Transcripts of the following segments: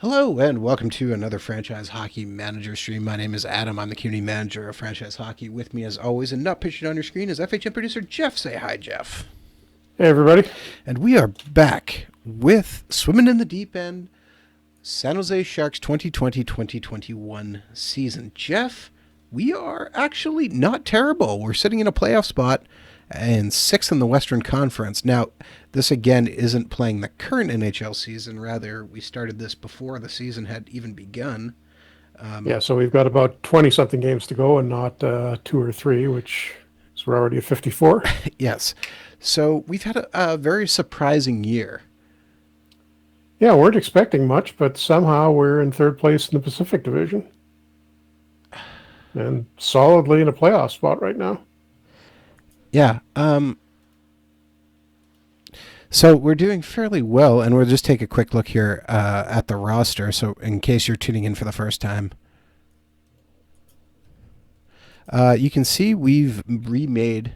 Hello and welcome to another Franchise Hockey Manager stream. My name is Adam. I'm the community manager of Franchise Hockey. With me, as always, and not pictured on your screen, is FHM producer Jeff. Say hi, Jeff. Hey, everybody. And we are back with Swimming in the Deep End, San Jose Sharks 2020-2021 season. Jeff, we are actually not terrible. We're sitting in a playoff spot and sixth in the Western Conference. Now, this again isn't playing the current NHL season. Rather, we started this before the season had even begun. So we've got about 20-something games to go and not 2 or 3, which is we're already at 54. Yes. So we've had a very surprising year. Yeah, weren't expecting much, but somehow we're in third place in the Pacific Division. And solidly in a playoff spot right now. Yeah. So we're doing fairly well, and we'll just take a quick look here at the roster. So in case you're tuning in for the first time, you can see we've remade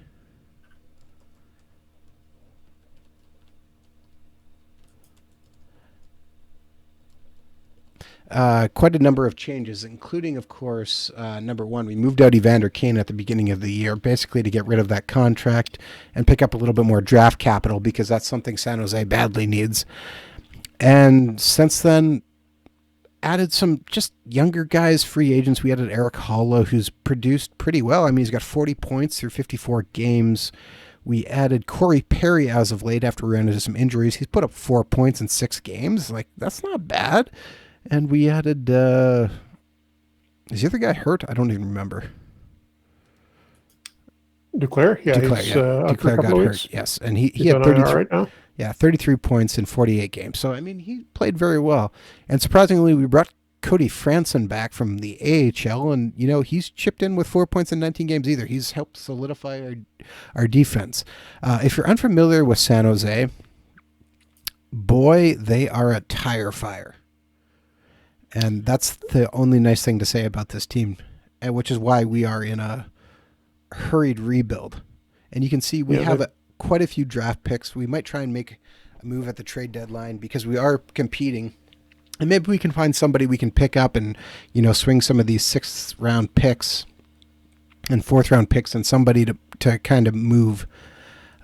quite a number of changes, including, of course, number one, we moved out Evander Kane at the beginning of the year, basically to get rid of that contract and pick up a little bit more draft capital, because that's something San Jose badly needs. And since then, added some just younger guys, free agents. We added Eric Hollow, who's produced pretty well. I mean, he's got 40 points through 54 games. We added Corey Perry as of late after we ran into some injuries. He's put up 4 points in 6 games. Like, that's not bad. And we added, is the other guy hurt? I don't even remember. Duclair? Yeah, Duclair got hurt, yes. And he had 33, right now? Yeah, 33 points in 48 games. So, I mean, he played very well. And surprisingly, we brought Cody Franson back from the AHL, and, you know, he's chipped in with 4 points in 19 games either. He's helped solidify our defense. If you're unfamiliar with San Jose, boy, they are a tire fire. And that's the only nice thing to say about this team, which is why we are in a hurried rebuild. And you can see we have quite a few draft picks. We might try and make a move at the trade deadline because we are competing. And maybe we can find somebody we can pick up and, you know, swing some of these 6th-round picks and 4th-round picks and somebody to kind of move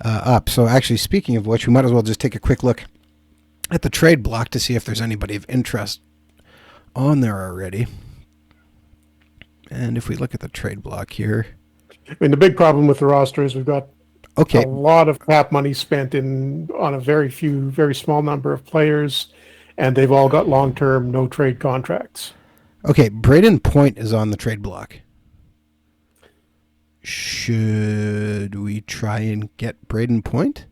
up. So actually, speaking of which, we might as well just take a quick look at the trade block to see if there's anybody of interest on there already. And if we look at the trade block here, I mean, the big problem with the roster is we've got a lot of cap money spent on a very small number of players, and they've all got long-term no trade contracts. Okay, Braden Point is on the trade block. Should we try and get Braden Point?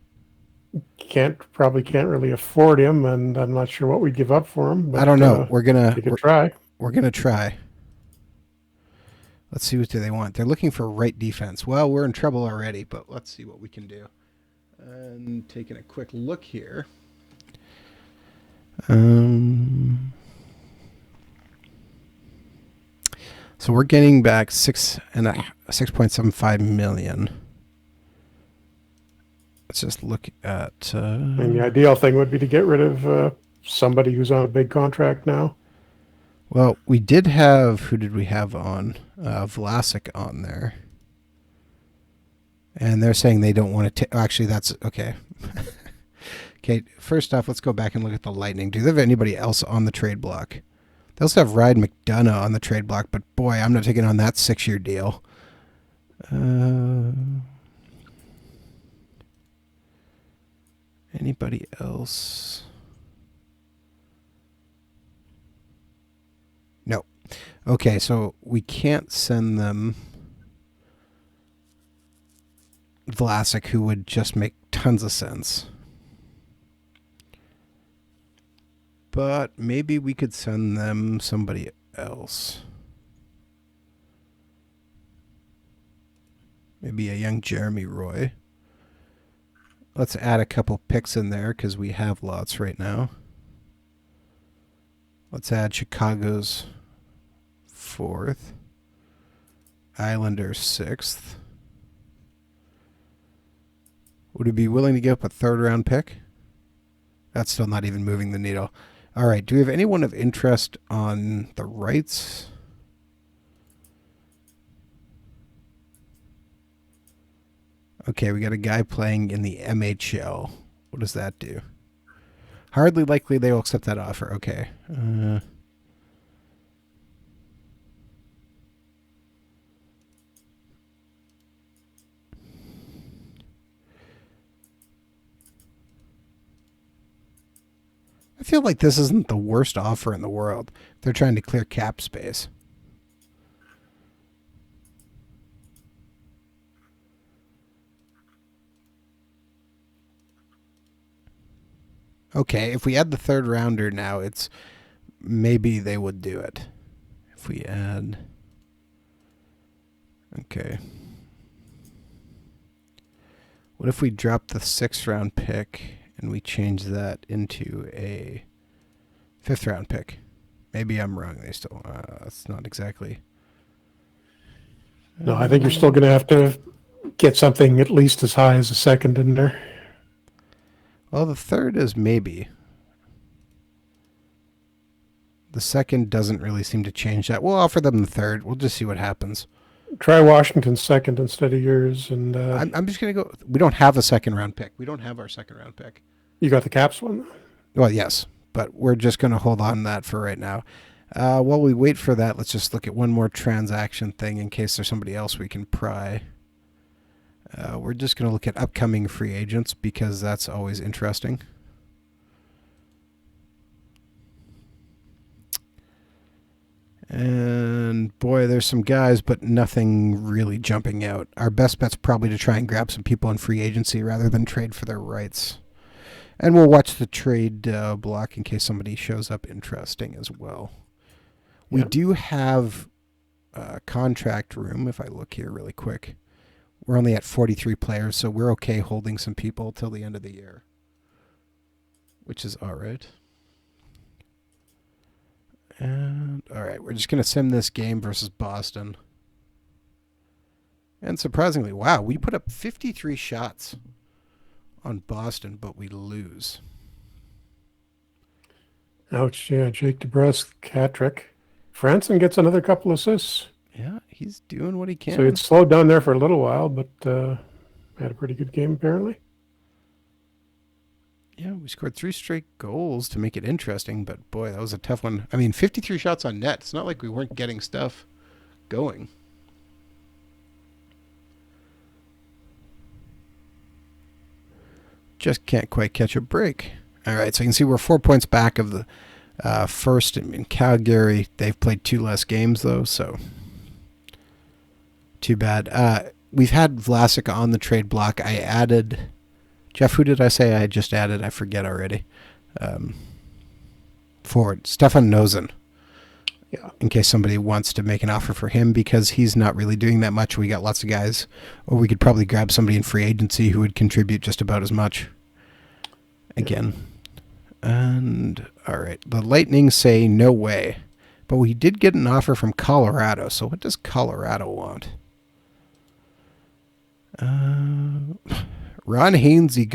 Probably can't really afford him, and I'm not sure what we'd give up for him. But, I don't know. We're gonna try. We're gonna try. Let's see what do they want. They're looking for right defense. Well, we're in trouble already, but let's see what we can do. And taking a quick look here. So we're getting back 6.75 million. Let's just look at... and the ideal thing would be to get rid of somebody who's on a big contract now. Well, we did have... Who did we have on? Vlasic on there. And they're saying they don't want to... Actually, that's... Okay. Okay, first off, let's go back and look at the Lightning. Do they have anybody else on the trade block? They also have Ryan McDonough on the trade block, but boy, I'm not taking on that 6-year deal. Anybody else? No. Okay, so we can't send them Vlasic, who would just make tons of sense. But maybe we could send them somebody else. Maybe a young Jeremy Roy. Let's add a couple picks in there because we have lots right now. Let's add Chicago's 4th. Islanders 6th. Would we be willing to give up a 3rd-round pick? That's still not even moving the needle. All right. Do we have anyone of interest on the rights? Okay, we got a guy playing in the MHL. What does that do? Hardly likely they will accept that offer. Okay. I feel like this isn't the worst offer in the world. They're trying to clear cap space. Okay, if we add the third rounder now, it's maybe they would do it. If we add... Okay. What if we drop the 6th round pick and we change that into a 5th round pick? Maybe I'm wrong. They still... it's not exactly... No, I think you're still going to have to get something at least as high as a second in there. Well, the third is maybe. The second doesn't really seem to change that. We'll offer them the third. We'll just see what happens. Try Washington's second instead of yours. And I'm just going to go... We don't have a 2nd round pick. We don't have our 2nd round pick. You got the Caps one? Well, yes. But we're just going to hold on to that for right now. While we wait for that, let's just look at one more transaction thing in case there's somebody else we can pry. We're just going to look at upcoming free agents because that's always interesting. And boy, there's some guys, but nothing really jumping out. Our best bet's probably to try and grab some people in free agency rather than trade for their rights. And we'll watch the trade block in case somebody shows up interesting as well. We do have contract room, if I look here really quick. We're only at 43 players, so we're okay holding some people till the end of the year, which is all right. And all right, we're just going to sim this game versus Boston. And surprisingly, wow, we put up 53 shots on Boston, but we lose. Ouch, yeah, Jake DeBrusk, hat trick. Franson gets another couple assists. Yeah, he's doing what he can. So it's slowed down there for a little while, but had a pretty good game apparently. Yeah, we scored 3 straight goals to make it interesting, but boy, that was a tough one. I mean, 53 shots on net. It's not like we weren't getting stuff going. Just can't quite catch a break. All right, so you can see we're 4 points back of the first in Calgary. They've played 2 less games, though, so too bad. We've had Vlasic on the trade block. I added... Jeff, who did I say I just added? I forget already. Forward. Stefan Nosen. Yeah. In case somebody wants to make an offer for him because he's not really doing that much. We got lots of guys. Or we could probably grab somebody in free agency who would contribute just about as much. Again. And, all right. The Lightning say no way. But we did get an offer from Colorado. So what does Colorado want? Ron Hainsey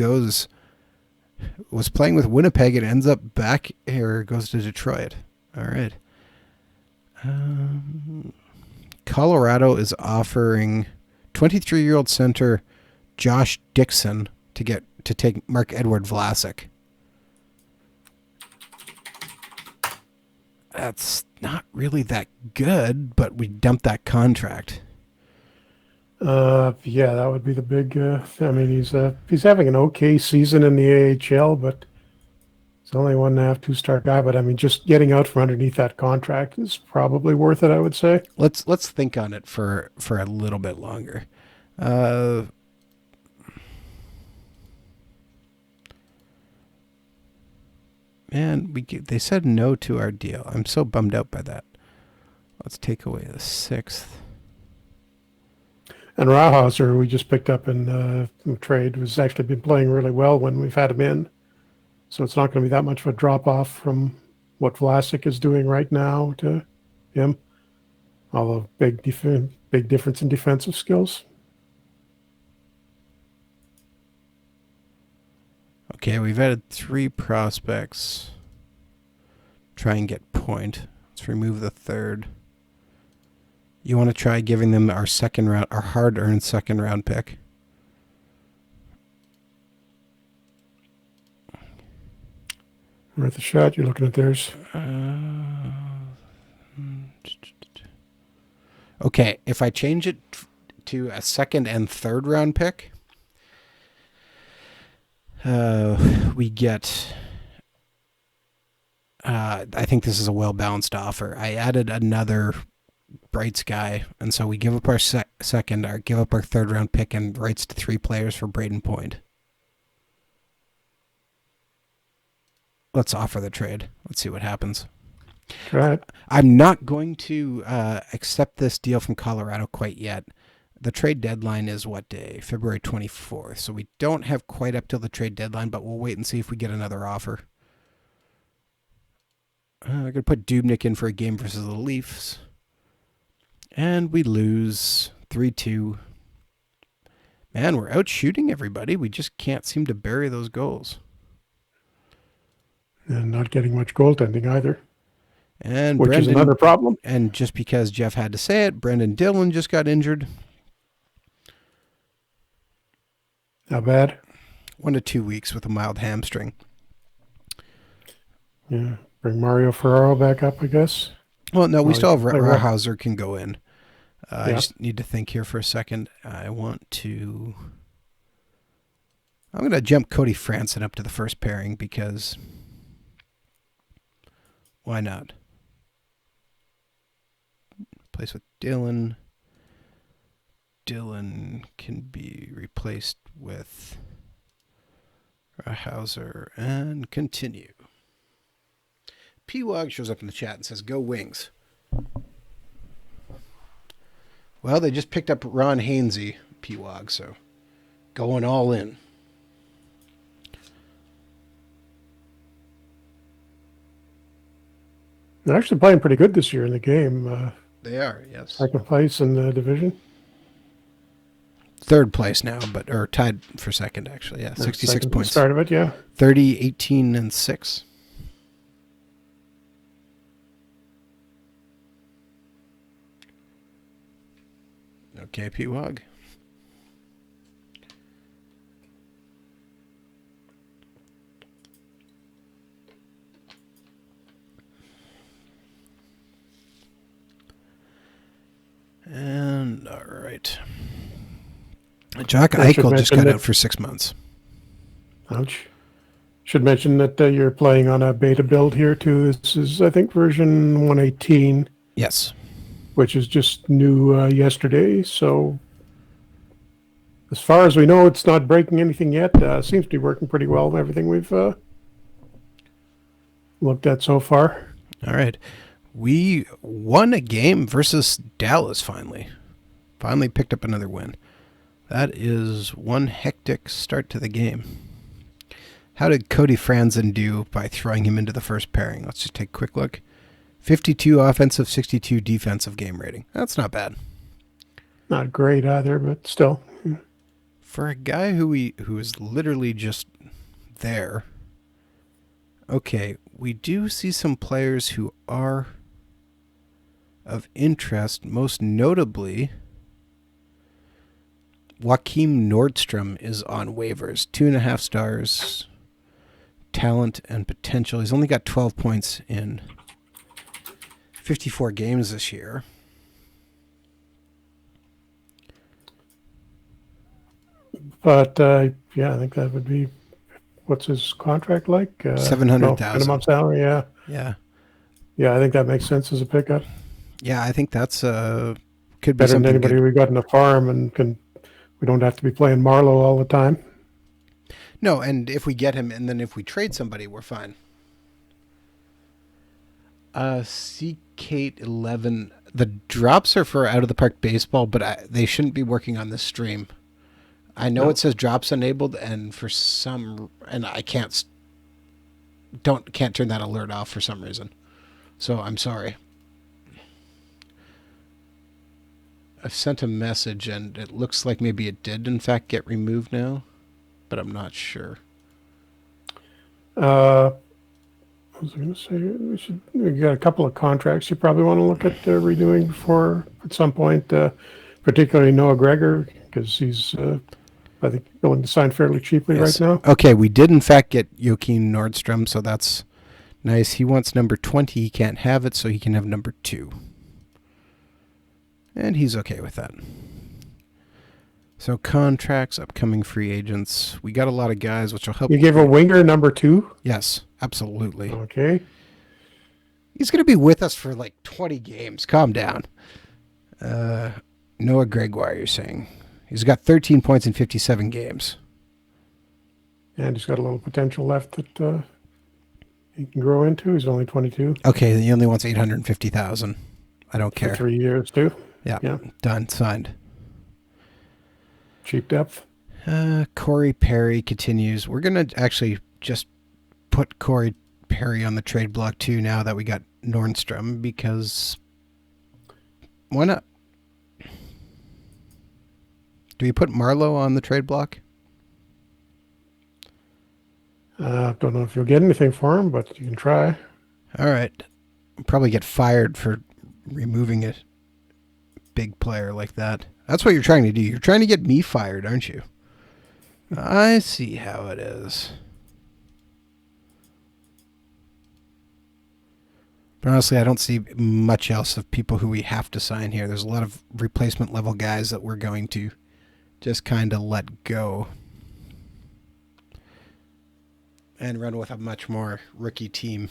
was playing with Winnipeg and ends up back here, goes to Detroit. All right. Colorado is offering 23-year-old center Josh Dixon to take Marc-Edouard Vlasic. That's not really that good, but we dumped that contract. Yeah, that would be the big. I mean, he's having an okay season in the AHL, but he's only 1.5, 2-star guy. But I mean, just getting out from underneath that contract is probably worth it, I would say. Let's think on it for a little bit longer. Man, they said no to our deal. I'm so bummed out by that. Let's take away the 6th. And Rauhauser, we just picked up in trade, has actually been playing really well when we've had him in. So it's not going to be that much of a drop-off from what Vlasic is doing right now to him. Although big difference in defensive skills. Okay, we've added 3 prospects. try and get point. Let's remove the third. You want to try giving them our second round, our hard-earned second round pick. Worth a shot. You're looking at theirs. Okay, if I change it to a second and third round pick, we get... I think this is a well-balanced offer. I added another rights guy, and so we give up our second, or give up our third round pick and rights to 3 players for Braden Point. Let's offer the trade. Let's see what happens. Try it. I'm not going to accept this deal from Colorado quite yet. The trade deadline is what day? February 24th. So we don't have quite up till the trade deadline, but we'll wait and see if we get another offer. I'm going to put Dubnyk in for a game versus the Leafs. And we lose 3-2. Man, we're out shooting everybody. We just can't seem to bury those goals. And not getting much goaltending either. And which is another problem. And just because Jeff had to say it, Brendan Dillon just got injured. How bad? 1 to 2 weeks with a mild hamstring. Yeah. Bring Mario Ferraro back up, I guess. Well, no, we still have Rahauser can go in. I Yeah. just need to think here for a second. I'm going to jump Cody Franson up to the first pairing because why not? Replace with Dylan. Dylan can be replaced with Rahauser and continue. P-Wog shows up in the chat and says, "Go Wings." Well, they just picked up Ron Hainsey, P-Wog, so going all in. They're actually playing pretty good this year in the game. They are, yes. Second place in the division. Third place now, or tied for second, actually. Yeah, 66 points. Start of it, yeah. 30, 18, and 6. Okay, P-Wog. And all right. Jack Eichel just got out for 6 months. Ouch. Should mention that you're playing on a beta build here too. This is, I think, version 118. Yes. Which is just new yesterday. So as far as we know, it's not breaking anything yet. Seems to be working pretty well. Everything we've looked at so far. All right. We won a game versus Dallas finally. Finally picked up another win. That is one hectic start to the game. How did Cody Franzen do by throwing him into the first pairing? Let's just take a quick look. 52 offensive, 62 defensive game rating. That's not bad. Not great either, but still. For a guy who is literally just there. Okay, we do see some players who are of interest, most notably Joakim Nordstrom is on waivers. 2.5 stars, talent and potential. He's only got 12 points in 54 games this year. But yeah, I think that would be, what's his contract like? 700,000 minimum salary. Yeah. I think that makes sense as a pickup. Yeah, I think that's could be better than something anybody good. we got in the farm, and we don't have to be playing Marlowe all the time. No, and if we get him, and then if we trade somebody, we're fine. C-Kate11. The drops are for Out of the Park Baseball, but they shouldn't be working on this stream. I know it says drops enabled, and I can't turn that alert off for some reason. So I'm sorry. I've sent a message, and it looks like maybe it did, in fact, get removed now, but I'm not sure. What was I going to say? We got a couple of contracts you probably want to look at renewing before at some point, particularly Noah Gregoire, because he's, I think, going to sign fairly cheaply right now. Okay, we did in fact get Joakim Nordstrom, so that's nice. He wants number 20. He can't have it, so he can have number 2. And he's okay with that. So contracts, upcoming free agents. We got a lot of guys, which will help. You gave a winger number 2? Yes, absolutely. Okay. He's going to be with us for like 20 games. Calm down. Noah Gregoire, you're saying. He's got 13 points in 57 games. And he's got a little potential left that he can grow into. He's only 22. Okay, he only wants 850,000. I don't care. For 3 years, too. Yeah, done, signed. Cheap depth. Corey Perry continues. We're going to actually just put Corey Perry on the trade block too now that we got Nordstrom, because why not? Do we put Marlowe on the trade block? Don't know if you'll get anything for him, but you can try. All right. Probably get fired for removing a big player like that. That's what you're trying to do. You're trying to get me fired, aren't you? I see how it is. But honestly, I don't see much else of people who we have to sign here. There's a lot of replacement level guys that we're going to just kind of let go and run with a much more rookie team.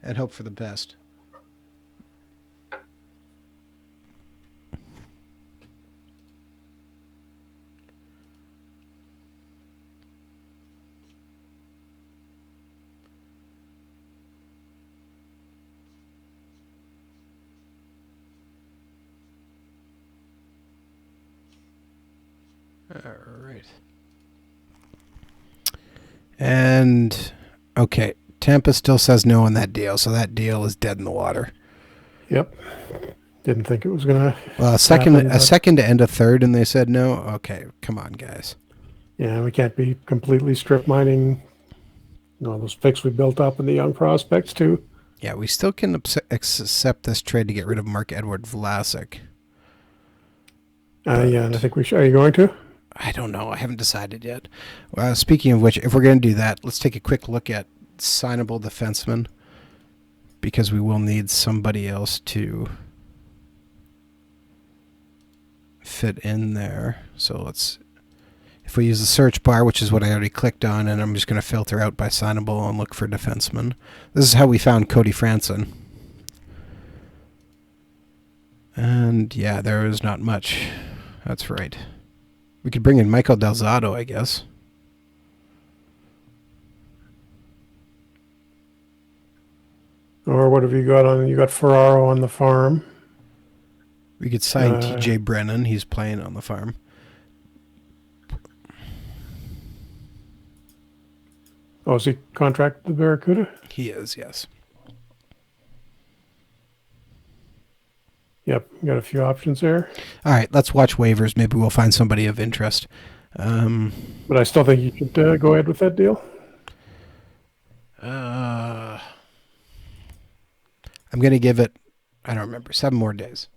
And hope for the best. All right. And, okay, Tampa still says no on that deal, so that deal is dead in the water. Yep. Didn't think it was going to. Well, a second to end a third, and they said no? Okay, come on, guys. Yeah, we can't be completely strip mining all those picks we built up in the young prospects, too. Yeah, we still can accept this trade to get rid of Mark-Edward Vlasic. Yeah, and I think we should. Are you going to? I don't know. I haven't decided yet. Speaking of which, if we're going to do that, let's take a quick look at Signable Defenseman, because we will need somebody else to fit in there. So let's, if we use the search bar, which is what I already clicked on, and I'm just going to filter out by Signable and look for defenseman. This is how we found Cody Franson. And yeah, there is not much. That's right. We could bring in Michael Delzato, I guess. Or what have you got on? You got Ferraro on the farm. We could sign TJ Brennan. He's playing on the farm. Oh, is he contracted to Barracuda? He is, yes. Yep, you got a few options there. All right, let's watch waivers. Maybe we'll find somebody of interest. But I still think you should go ahead with that deal. I'm going to give it, I don't remember, 7 more days.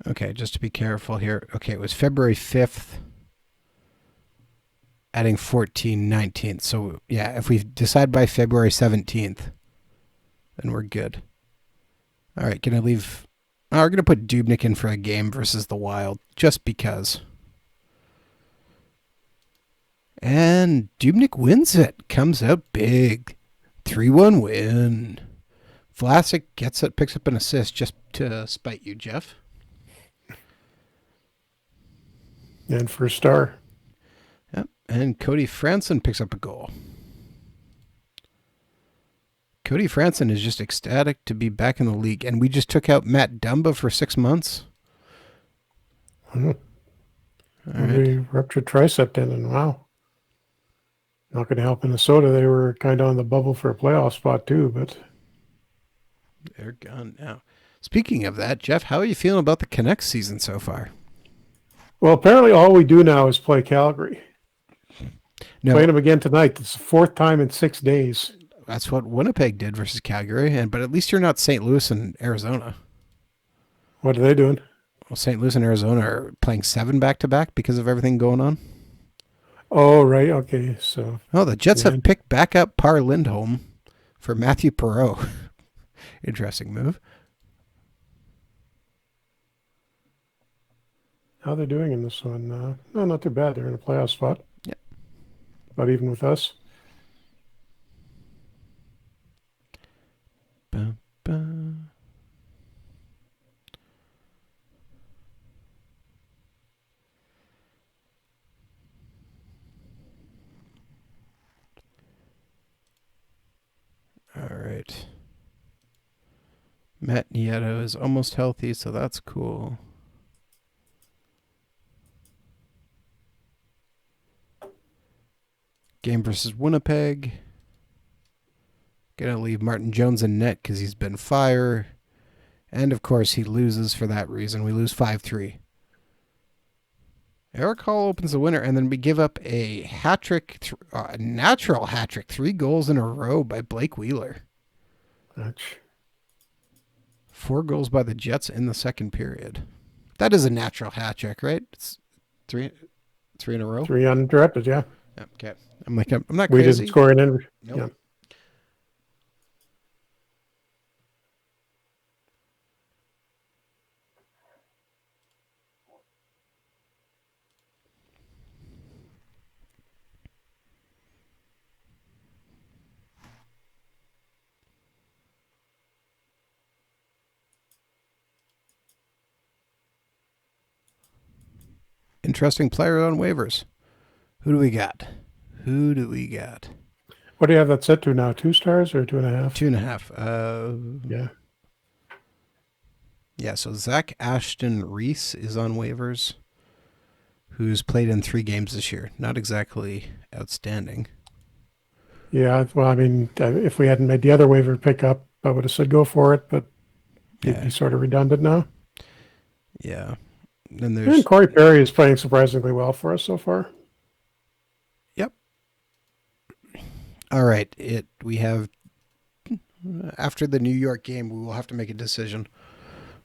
Okay, just to be careful here. Okay, it was February 5th. Adding 14, 19th. So, yeah, if we decide by February 17th, then we're good. All right, going to leave... Oh, we're going to put Dubnyk in for a game versus the Wild, just because. And Dubnyk wins it. Comes out big. 3-1 win. Vlasic gets it, picks up an assist just to spite you, Jeff. And for a star. Yep. And Cody Franson picks up a goal. Cody Franson is just ecstatic to be back in the league. And we just took out Matt Dumba for 6 months. Mm-hmm. All right. We ruptured tricep tendon. Wow. Not going to help Minnesota. They were kind of on the bubble for a playoff spot too, but they're gone now. Speaking of that, Jeff, how are you feeling about the Canucks season so far? Well, apparently all we do now is play Calgary. No, Playing them again tonight. It's the fourth time in 6 days. that's what Winnipeg did versus Calgary, but at least you're not St. Louis and Arizona. What are they doing? Well, St. Louis and Arizona are playing 7 back-to-back because of everything going on. Oh, right. Okay. So. Oh, the Jets have picked back up Par Lindholm for Matthew Perreault. Interesting move. How they're doing in this one? No, not too bad. They're in a playoff spot. Yeah. But even with us. Ba, ba. All right. Matt Nieto is almost healthy, so that's cool. Game versus Winnipeg. Gonna leave Martin Jones in net because he's been fire. And, of course, he loses for that reason. We lose 5-3. Eric Hall opens the winner, and then we give up a hat-trick, a natural hat-trick, 3 goals in a row by Blake Wheeler. Ouch. 4 goals by the Jets in the second period. That is a natural hat-trick, right? It's three in a row? 3 undirected, yeah. Okay. I'm not We crazy. didn't score in any. Nope. Yeah. Interesting player on waivers. Who do we got? What do you have that set to now? 2 stars or 2.5? 2.5. Yeah. Yeah, so Zach Ashton Reese is on waivers, who's played in 3 games this year. Not exactly outstanding. Yeah. Well, I mean, if we hadn't made the other waiver pickup, I would have said go for it, but it'd be sort of redundant now. Yeah. Then there's Corey Perry is playing surprisingly well for us so far. Yep. All right. We have after the New York game, we will have to make a decision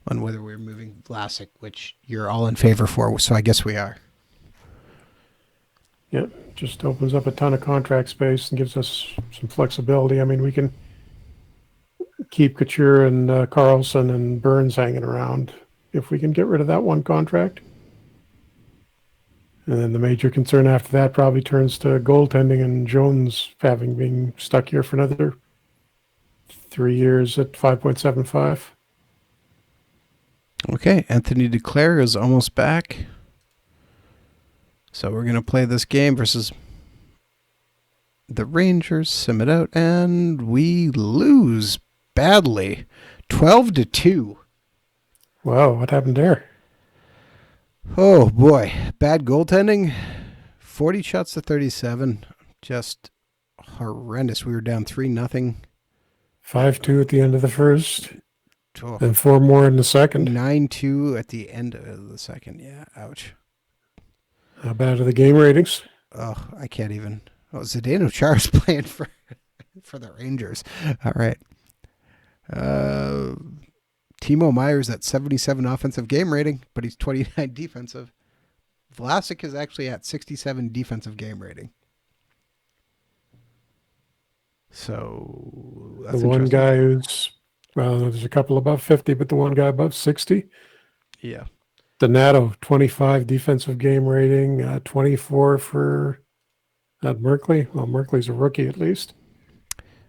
on whether we're moving Vlasic, which you're all in favor for, so I guess we are. Yeah, just opens up a ton of contract space and gives us some flexibility. I mean, we can keep Couture and Carlson and Burns hanging around if we can get rid of that one contract. And then the major concern after that probably turns to goaltending and Jones having been stuck here for another 3 years at 5.75. Okay, Anthony Duclair is almost back. So we're going to play this game versus the Rangers, sim it out, and we lose badly. 12-2. Wow, what happened there? Oh, boy. Bad goaltending. 40 shots to 37. Just horrendous. We were down 3-0. 5-2 at the end of the first, Oh, and 4 more in the second. 9-2 at the end of the second. Yeah, ouch. How bad are the game ratings? Oh, I can't even. Oh, Zdeno Chara's playing for the Rangers. All right. Timo Meyer's at 77 offensive game rating, but he's 29 defensive. Vlasic is actually at 67 defensive game rating. So that's The one guy who's, well, there's a couple above 50, but the one guy above 60. Yeah. Donato, 25 defensive game rating, 24 for Merkley. Well, Merkley's a rookie at least.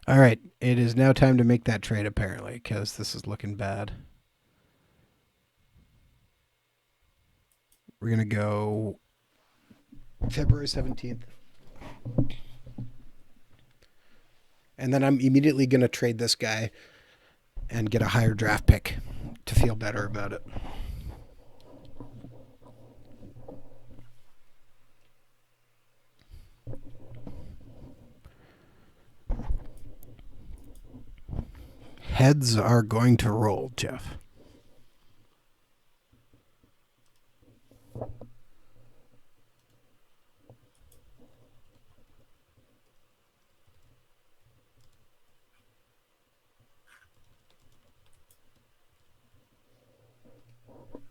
All right. It is now time to make that trade, apparently, because this is looking bad. We're going to go February 17th. And then I'm immediately going to trade this guy and get a higher draft pick to feel better about it. heads are going to roll, Jeff.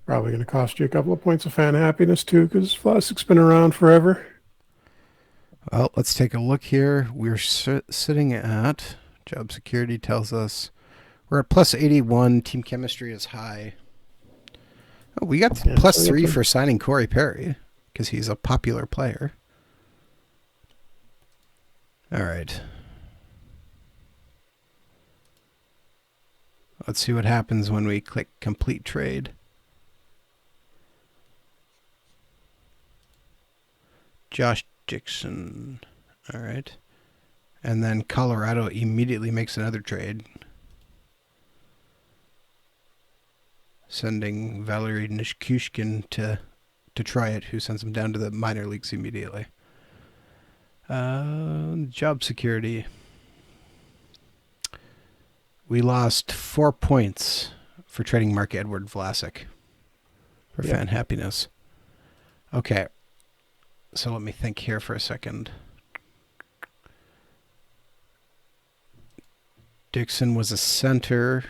Probably going to cost you a couple of points of fan happiness too, because Vlasik's been around forever. Well, let's take a look here. We're sitting at, job security tells us, we're at plus 81. Team chemistry is high. Oh, we got plus 3 for signing Corey Perry because he's a popular player. All right. Let's see what happens when we click complete trade. Josh Dixon. All right. And then Colorado immediately makes another trade, sending Valery Nishkushkin to try it, who sends him down to the minor leagues immediately. Job security. We lost 4 points for trading Marc-Edouard Vlasic for fan happiness. Okay. So let me think here for a second. Dixon was a center.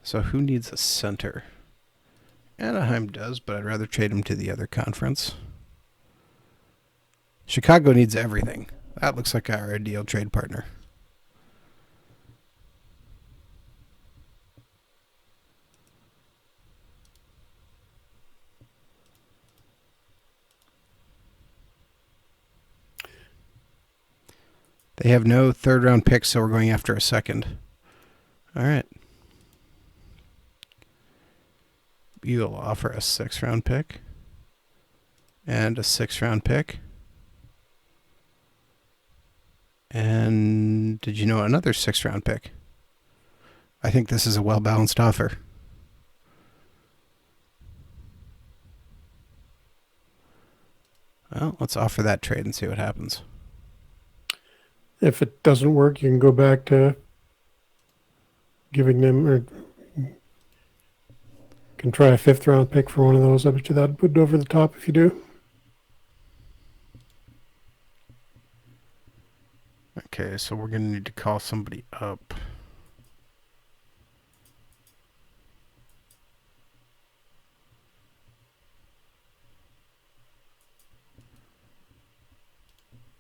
So who needs a center? Anaheim does, but I'd rather trade him to the other conference. Chicago needs everything. That looks like our ideal trade partner. They have no third-round picks, so we're going after a second. All right. You'll offer a 6th-round pick and a 6th-round pick. And did you know another 6th-round pick? I think this is a well-balanced offer. Well, let's offer that trade and see what happens. If it doesn't work, you can go back to giving them, or can try a 5th-round pick for one of those. I bet you that'd put it over the top if you do. Okay, so we're going to need to call somebody up.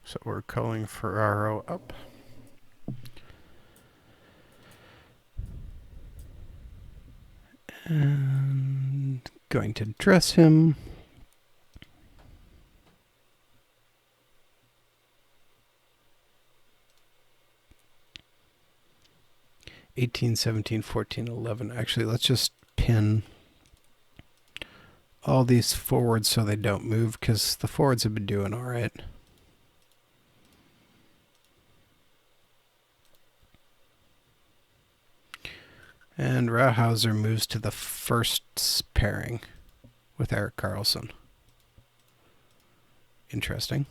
So we're calling Ferraro up. And going to dress him. (18, 17, 14, 11). Actually, let's just pin all these forwards so they don't move, because the forwards have been doing all right. And Rauhauser moves to the first pairing with Erik Karlsson. Interesting.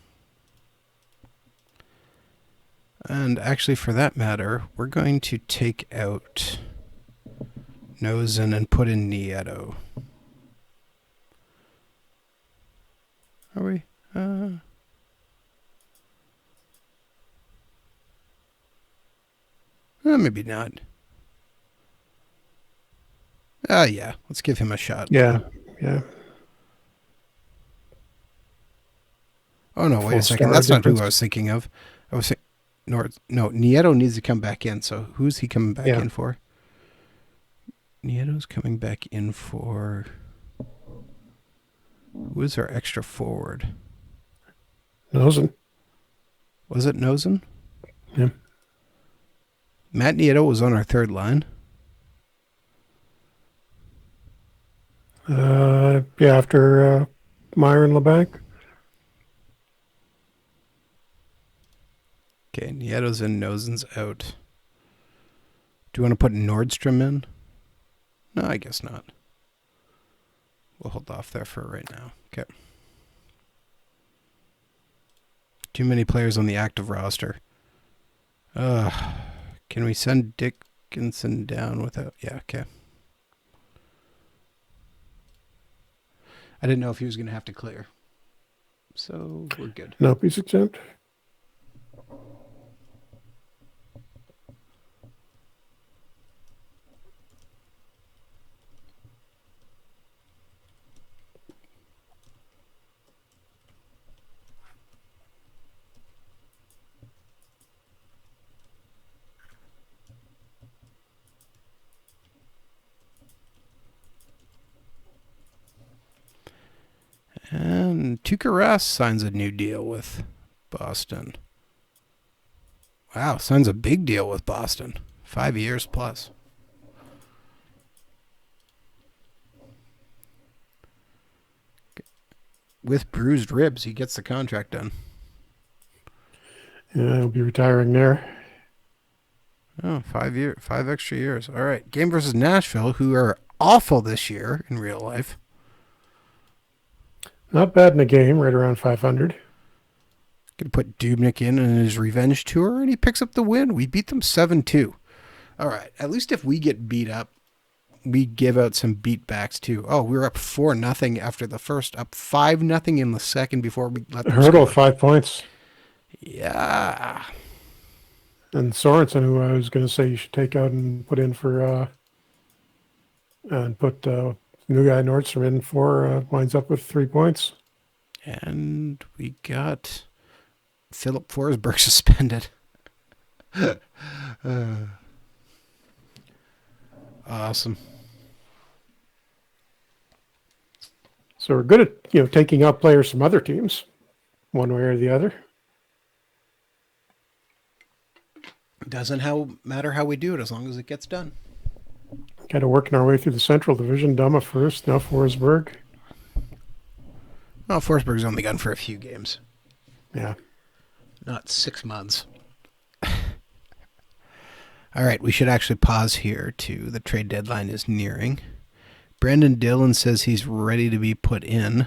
And actually, for that matter, we're going to take out Nosen and put in Nieto. Are we? Maybe not. Yeah, let's give him a shot. Yeah. Oh, no, wait a second. That's not who I was thinking of. I was thinking, no, Nieto needs to come back in. So who's he coming back in for? Nieto's coming back in for... Who is our extra forward? Nosen. Was it Nosen? Yeah. Matt Nieto was on our third line. After Meyer and LeBanc. Okay, Nieto's in, Nosen's out. Do you want to put Nordstrom in? No, I guess not. We'll hold off there for right now. Okay. Too many players on the active roster. Can we send Dickinson down without... Yeah, okay. I didn't know if he was going to have to clear. So we're good. Nope, he's exempt. And Tuukka Rask signs a new deal with Boston. Wow, signs a big deal with Boston. 5 years plus. With bruised ribs, he gets the contract done. Yeah, he'll be retiring there. Oh, 5 extra years. All right. Game versus Nashville, who are awful this year in real life. Not bad in a game, right around 500. Going to put Dubnyk in his revenge tour, and he picks up the win. We beat them 7-2. All right. At least if we get beat up, we give out some beatbacks too. Oh, we were up 4-0 after the first, up 5-0 in the second before we let them Hurdle, score. 5 points. Yeah. And Sorensen, who I was going to say you should take out and put in for, and put new guy Nordstrom in for, winds up with 3 points. And we got Philip Forsberg suspended. Awesome. So we're good at, taking out players from other teams, one way or the other. Doesn't matter how we do it as long as it gets done. Kind of working our way through the Central Division. Dumma first, now Forsberg. Well, Forsberg's only gone for a few games. Yeah. Not 6 months. All right, we should actually pause here too. The trade deadline is nearing. Brandon Dillon says he's ready to be put in.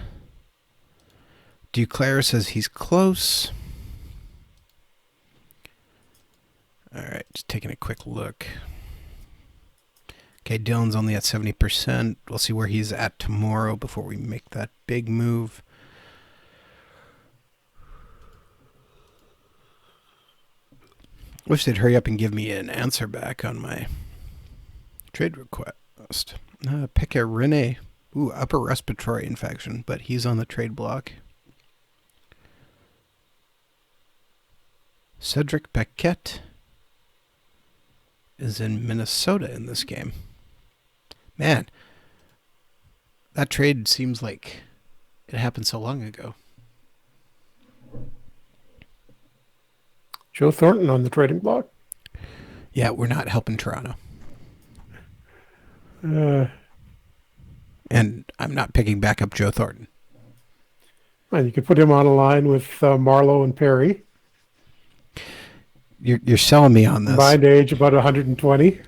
Duclair says he's close. All right, just taking a quick look. Okay, Dillon's only at 70%. We'll see where he's at tomorrow before we make that big move. Wish they'd hurry up and give me an answer back on my trade request. Pekka Rinne. Ooh, upper respiratory infection, but he's on the trade block. Cedric Paquette is in Minnesota in this game. Man, that trade seems like it happened so long ago. Joe Thornton on the trading block. Yeah, we're not helping Toronto. And I'm not picking back up Joe Thornton. And you could put him on a line with Marlowe and Perry. You're selling me on this. Combined age about 120.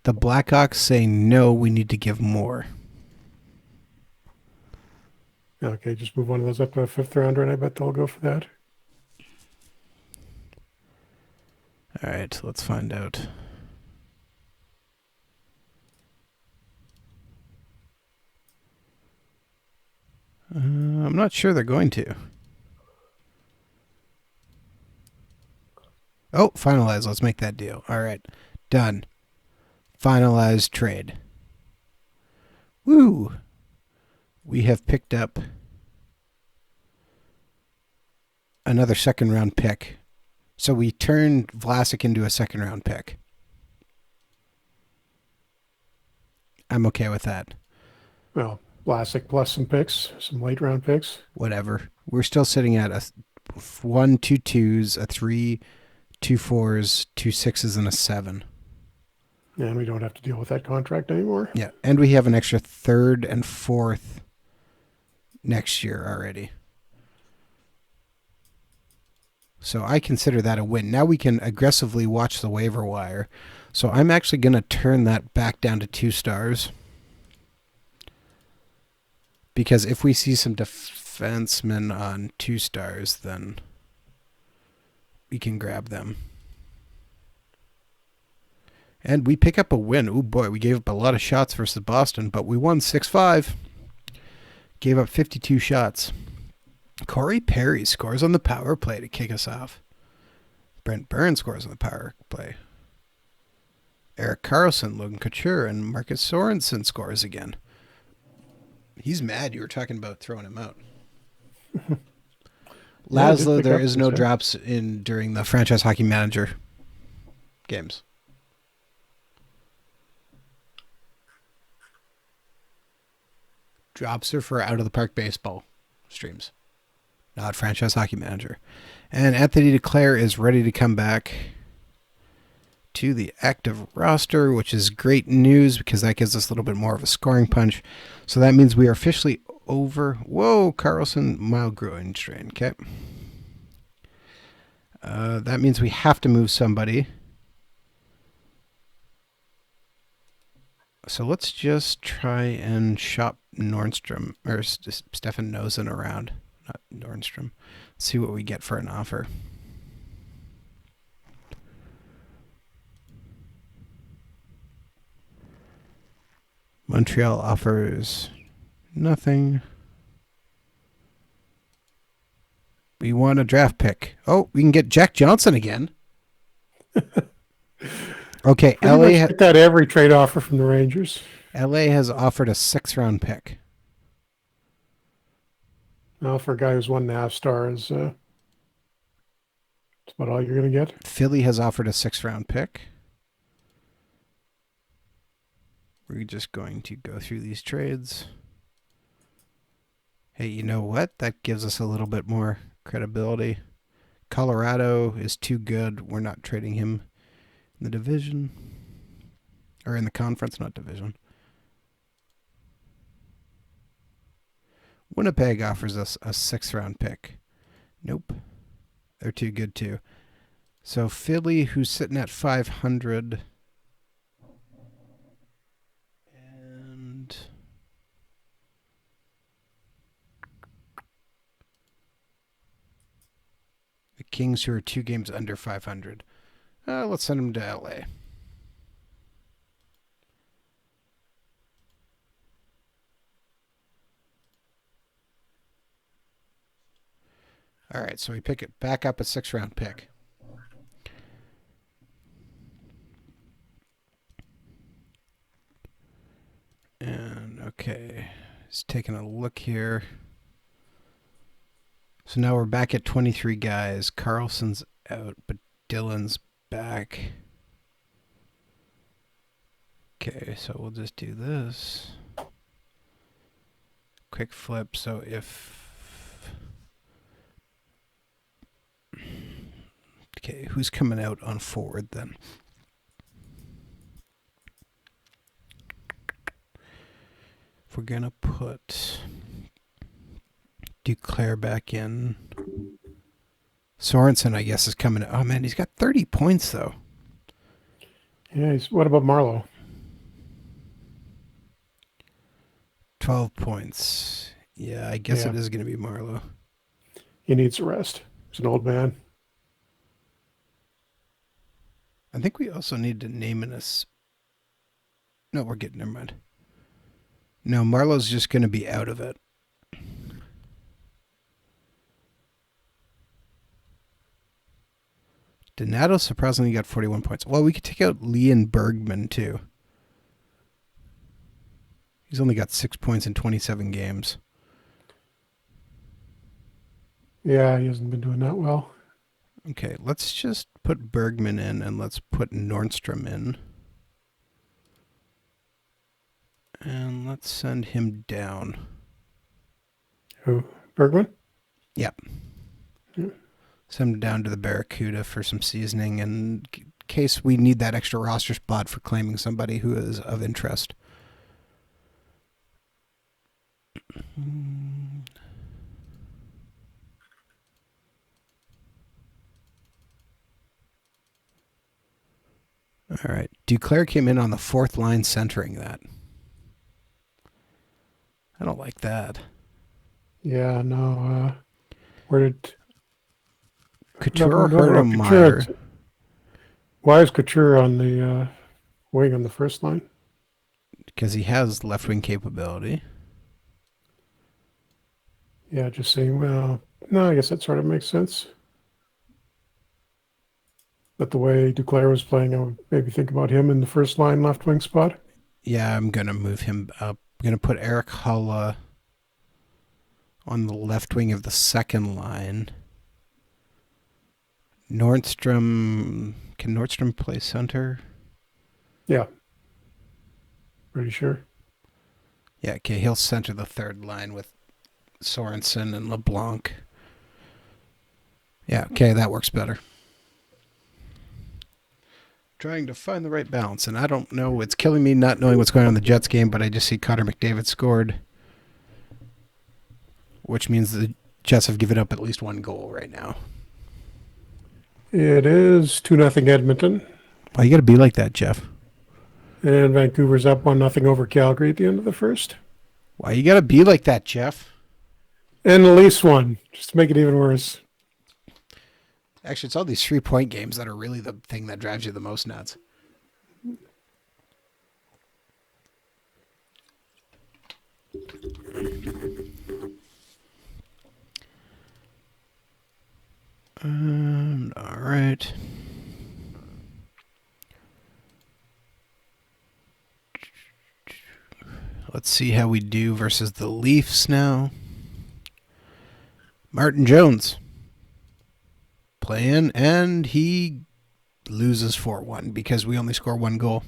The Blackhawks say no, we need to give more. Okay, just move one of those up to a 5th rounder, and I bet they'll go for that. All right, let's find out. I'm not sure they're going to. Oh, finalized. Let's make that deal. All right, done. Finalized trade. Woo! We have picked up another second-round pick. So we turned Vlasic into a second-round pick. I'm okay with that. Well, Vlasic plus some picks, some late-round picks. Whatever. We're still sitting at a 1, 2 2s, a 3, 2 4s, 2 6s, and a 7. And we don't have to deal with that contract anymore. Yeah, and we have an extra 3rd and 4th next year already. So I consider that a win. Now we can aggressively watch the waiver wire. So I'm actually going to turn that back down to 2 stars. Because if we see some defensemen on 2 stars, then we can grab them. And we pick up a win. Oh boy, we gave up a lot of shots versus Boston, but we won 6-5. Gave up 52 shots. Corey Perry scores on the power play to kick us off. Brent Burns scores on the power play. Erik Karlsson, Logan Couture, and Marcus Sorensen scores again. He's mad you were talking about throwing him out. Laszlo, there is no drops in during the franchise hockey manager games. Drops are for out of the park baseball streams, not franchise hockey manager. And Anthony DeClaire is ready to come back to the active roster, which is great news because that gives us a little bit more of a scoring punch. So that means we are officially over. Whoa, Karlsson, mild groin strain. Okay. That means we have to move somebody. So let's just try and shop Nordstrom, or Stefan Nosen around. Not Nordstrom. Let's see what we get for an offer. Montreal offers nothing. We want a draft pick. Oh, we can get Jack Johnson again. Okay, LA get that every trade offer from the Rangers. LA has offered a 6th-round pick. Now, for a guy who's 1.5 stars, that's about all you're going to get. Philly has offered a 6th-round pick. We're just going to go through these trades. Hey, you know what? That gives us a little bit more credibility. Colorado is too good. We're not trading him in the division. Or in the conference, not division. Winnipeg offers us a 6th-round pick. Nope. They're too good too. So Philly, who's sitting at 500... the Kings, who are 2 games under 500. Let's send them to LA. All right, so we pick it back up a 6th-round pick. And okay, just taking a look here. So now we're back at 23 guys. Carlson's out, but Dylan's back. Okay, so we'll just do this. Quick flip. So if... Okay, who's coming out on forward then? If we're going to put Duclair back in. Sorensen, I guess, is coming. Oh, man, he's got 30 points, though. Yeah, what about Marlowe? 12 points. Yeah, I guess it is going to be Marlowe. He needs a rest. He's an old man. I think we also need to name in us. No, we're getting, never mind. No, Marlowe's just going to be out of it. Donato surprisingly got 41 points. Well, we could take out Leon Bergman, too. He's only got 6 points in 27 games. Yeah, he hasn't been doing that well. Okay, let's just put Bergman in, and let's put Nordstrom in. And let's send him down. Who? Bergman? Yep. Yeah. Send him down to the Barracuda for some seasoning in case we need that extra roster spot for claiming somebody who is of interest. All right. Duclair came in on the 4th line centering that. I don't like that. Yeah, no. Where did... Couture hurt him, Meyer. Why is Couture on the wing on the first line. Because he has left wing capability. Yeah, just saying, well, no, I guess that sort of makes sense. But the way Duclair was playing, I would maybe think about him in the first line left wing spot. Yeah, I'm going to move him up. I'm going to put Eric Hulla on the left wing of the second line. Nordstrom. Can Nordstrom play center? Yeah. Pretty sure. Yeah, okay, he'll center the third line with Sorensen and LeBlanc. Yeah, okay, that works better. Trying to find the right balance, and I don't know. It's killing me not knowing what's going on in the Jets game, but I just see Connor McDavid scored, which means the Jets have given up at least one goal right now. It is 2-0 Edmonton. Why you got to be like that, Jeff? And Vancouver's up 1-0 over Calgary at the end of the first. Why you got to be like that, Jeff? And the Leafs won, just to make it even worse. Actually, it's all these 3-point games that are really the thing that drives you the most nuts. All right. Let's see how we do versus the Leafs now. Martin Jones playing, and he loses 4-1 because we only score one goal.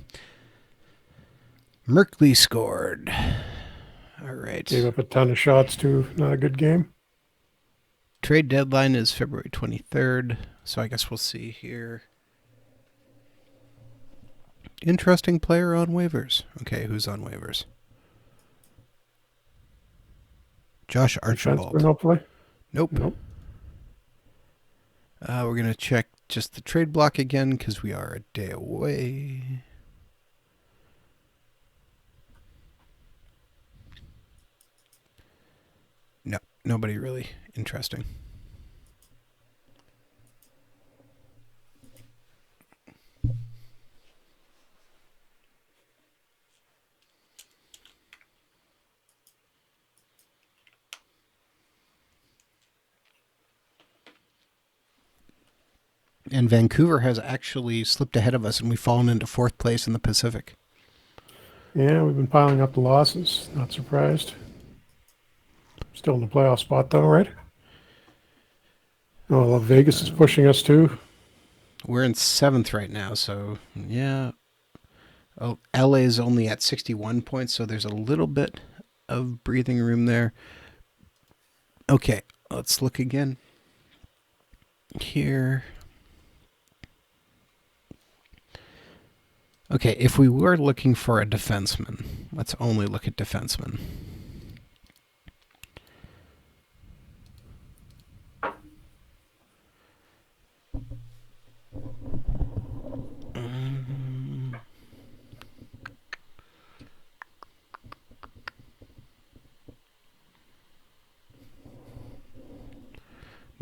Merkley scored. All right. Gave up a ton of shots, too. Not a good game. Trade deadline is February 23rd, so I guess we'll see here. Interesting player on waivers. Okay, who's on waivers? Josh Archibald. Defenseman, hopefully. Nope. We're going to check just the trade block again because we are a day away. No, nobody really interesting. And Vancouver has actually slipped ahead of us, and we've fallen into fourth place in the Pacific. Yeah, we've been piling up the losses. Not surprised. Still in the playoff spot, though, right? Oh, well, Vegas is pushing us, too. We're in seventh right now, so yeah. Oh, LA is only at 61 points, so there's a little bit of breathing room there. Okay, let's look again here. Okay, if we were looking for a defenseman, let's only look at defensemen.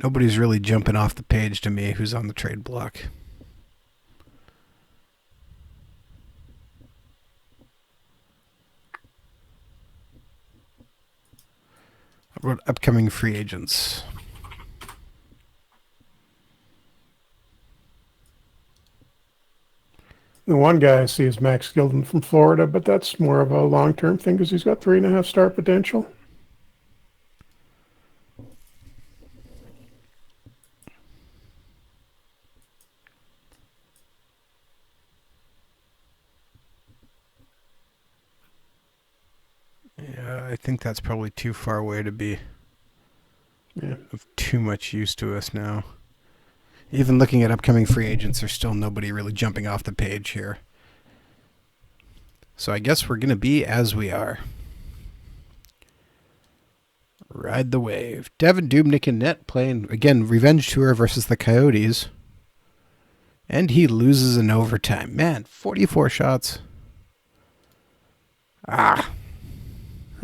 Nobody's really jumping off the page to me who's on the trade block. I wrote upcoming free agents. The one guy I see is Max Gilden from Florida, but that's more of a long-term thing because he's got 3.5 star potential. Yeah, I think that's probably too far away to be of too much use to us now. Even looking at upcoming free agents, there's still nobody really jumping off the page here. So I guess we're going to be as we are. Ride the wave. Devin Dubnyk and net playing, again, revenge tour versus the Coyotes. And he loses in overtime. Man, 44 shots.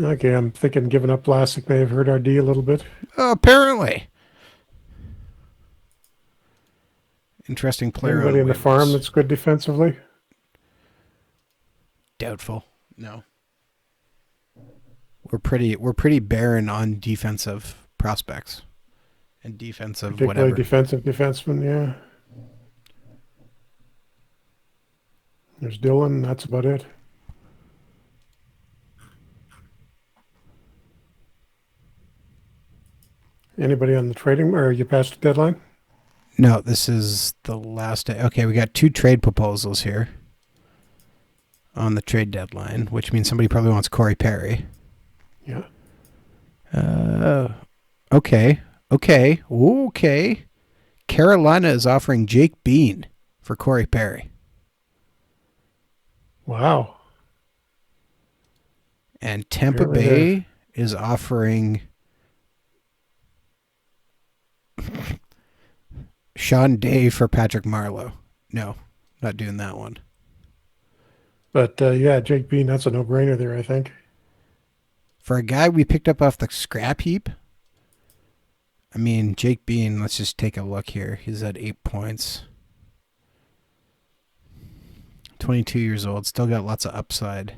Okay, I'm thinking giving up Vlasic may have hurt our D a little bit. Apparently. Interesting player. Anybody in the farm that's good defensively? Doubtful. No. We're pretty barren on defensive prospects and defensive Particularly whatever. defensive defenseman, yeah. There's Dylan, that's about it. Anybody on the trading, or are you past the deadline? No, this is the last day. Okay, we got 2 trade proposals here on the trade deadline, which means somebody probably wants Corey Perry. Yeah. Okay. Carolina is offering Jake Bean for Corey Perry. Wow. And Tampa Apparently Bay is offering Sean Day for Patrick Marleau. No, not doing that one. But yeah, Jake Bean, that's a no-brainer there, I think. For a guy we picked up off the scrap heap, I mean, Jake Bean, let's just take a look here. He's at 8 points. 22 years old, still got lots of upside.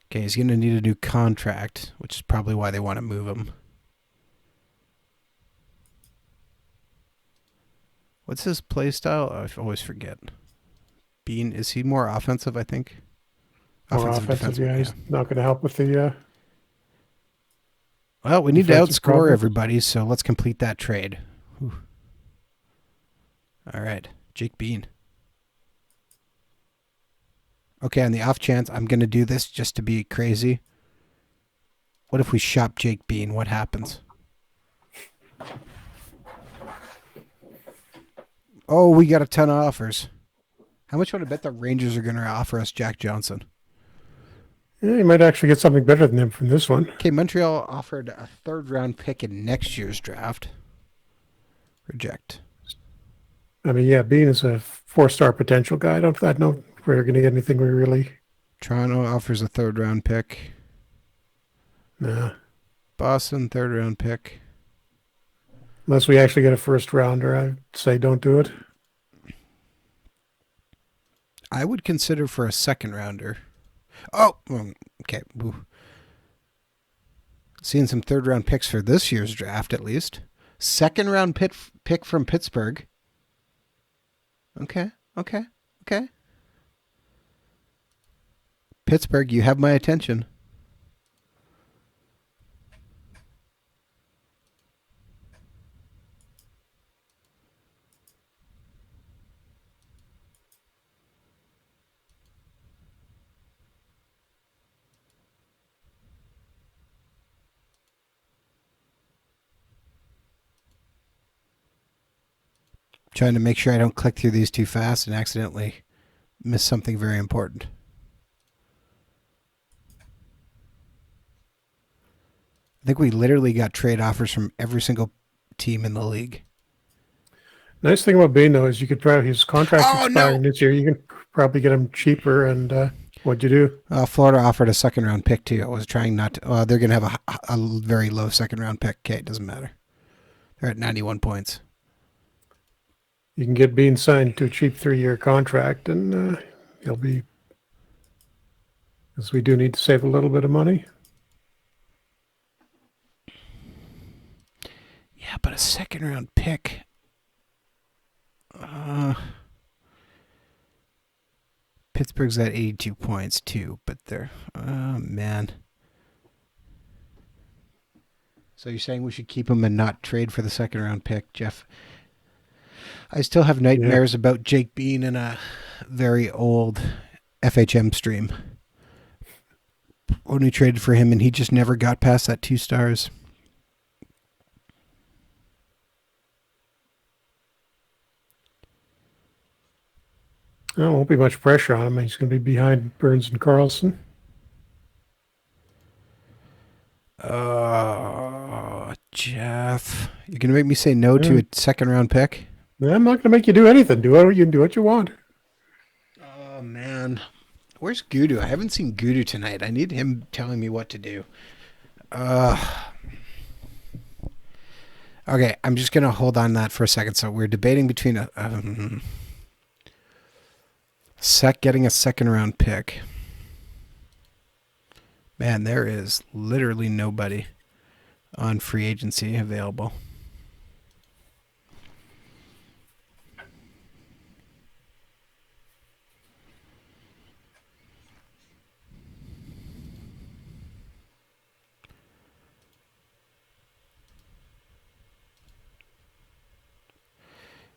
Okay, he's going to need a new contract, which is probably why they want to move him. What's his play style? I always forget. Bean, is he more offensive, I think? More offensive, yeah. defenseman, He's not going to help with the Well, we need to defensive outscore problem. everybody, so let's complete that trade. Whew. All right, Jake Bean. Okay, on the off chance I'm going to do this just to be crazy. What if we shop Jake Bean? What happens? Oh, we got a ton of offers. How much would I bet the Rangers are going to offer us Jack Johnson? Yeah, you might actually get something better than him from this one. Okay, Montreal offered a 3rd-round pick in next year's draft. Reject. I mean, yeah, Bean is a 4-star potential guy. I don't know if we're going to get anything we really... Toronto offers a 3rd-round pick. Nah. Boston, 3rd-round pick. Unless we actually get a 1st rounder, I'd say don't do it. I would consider for a 2nd-rounder. Oh, okay. Ooh. Seeing some 3rd-round picks for this year's draft, at least. 2nd-round pick from Pittsburgh. Okay. Pittsburgh, you have my attention. Trying to make sure I don't click through these too fast and accidentally miss something very important. I think we literally got trade offers from every single team in the league. Nice thing about Bean, though, is you could probably, his contract's expiring this year. You can probably get him cheaper. And what'd you do? Florida offered a 2nd-round pick, too. I was trying not to. They're going to have a very low 2nd-round pick. Okay, it doesn't matter. They're at 91 points. You can get Bean signed to a cheap 3-year contract, and he'll be... Because we do need to save a little bit of money. Yeah, but a 2nd-round pick... Pittsburgh's at 82 points, too, but they're... Oh, man. So you're saying we should keep him and not trade for the 2nd-round pick, Jeff? I still have nightmares about Jake Bean in a very old FHM stream. When we traded for him, and he just never got past that 2 stars. There won't be much pressure on him. He's going to be behind Burns and Carlson. Jeff, you're going to make me say no to a 2nd-round pick? I'm not going to make you do anything. You can do what you want. Oh, man. Where's Gudu? I haven't seen Gudu tonight. I need him telling me what to do. Okay, I'm just going to hold on that for a second. So we're debating between... Getting a second round pick. Man, there is literally nobody on free agency available.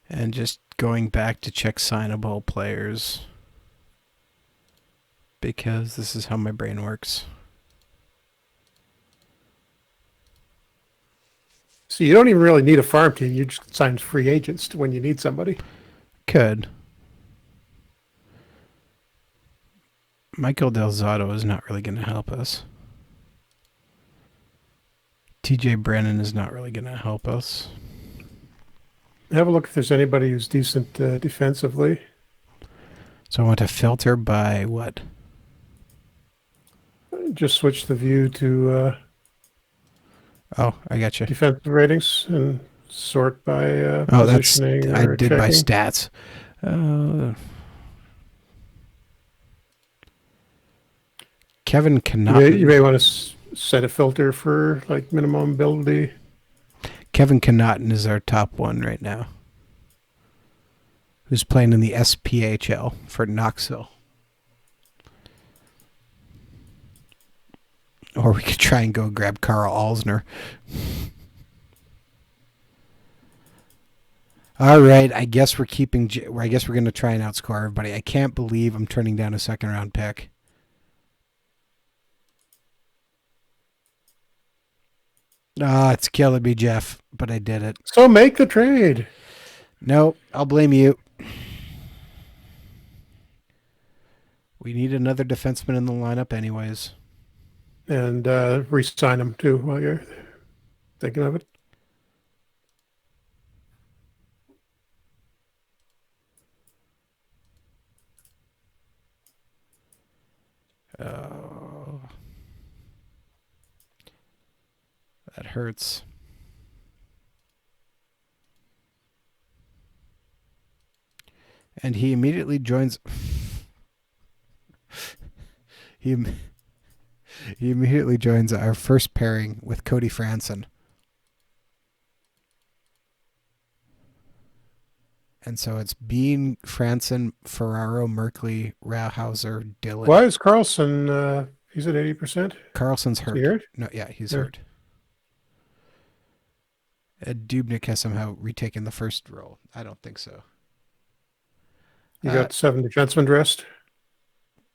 And just going back to check signable players, because this is how my brain works. So you don't even really need a farm team. You just sign free agents when you need somebody. Could. Michael Del Zotto is not really going to help us. TJ Brennan is not really going to help us. Have a look if there's anybody who's decent defensively. So I want to filter by what? Just switch the view to Oh, I got you. defensive ratings and sort by Oh, that's positioning. I or did by checking. stats. Kevin Connaughton. You may want to set a filter for like minimum ability. Kevin Connaughton is our top one right now. Who's playing in the SPHL for Knoxville. Or we could try and go grab Carl Alsner. All right, I guess we're keeping. I guess we're going to try and outscore everybody. I can't believe I'm turning down a second round pick. It's killing me, Jeff, but I did it. So make the trade. No, I'll blame you. We need another defenseman in the lineup anyways. And re-sign them too while you're thinking of it. That hurts. And he immediately joins. He immediately joins our first pairing with Cody Franson. And so it's Bean, Franson, Ferraro, Merkley, Rauhauser, Dillon. Why is Carlson? He's at 80%. Carlson's hurt. Is he hurt? No, yeah, he's hurt. Dubnyk has somehow retaken the first role. I don't think so. You got 7 defensemen dressed.